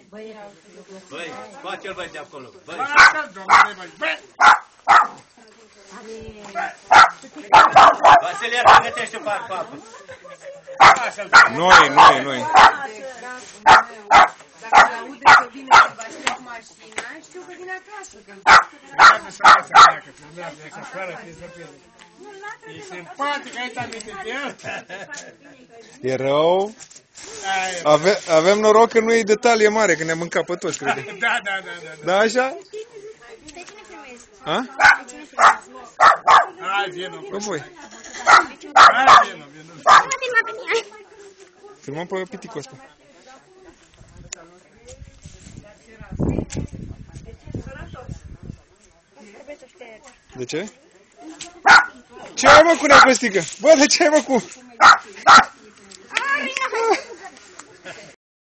Băi, scoate-l băi de acolo. Băi. Vasile, ia pregătește apă. Noi. Dacă îl aude că vine Vasile cu mașina, știu că vine acasă. E simpatic, ai aminte de el? E rău. Avem noroc că nu e de talie mare, că ne-am mâncat pe toți, cred. Da. Da, așa? Pe cine filmezi? A? Pe cine filmezi? Hai, vină. Pe voi. Hai, vină. Nu mă filma pe mine. Filmăm pe piticul ăsta. De ce? Ce ai mă cu neacostică? Bă, de ce ai mă cu?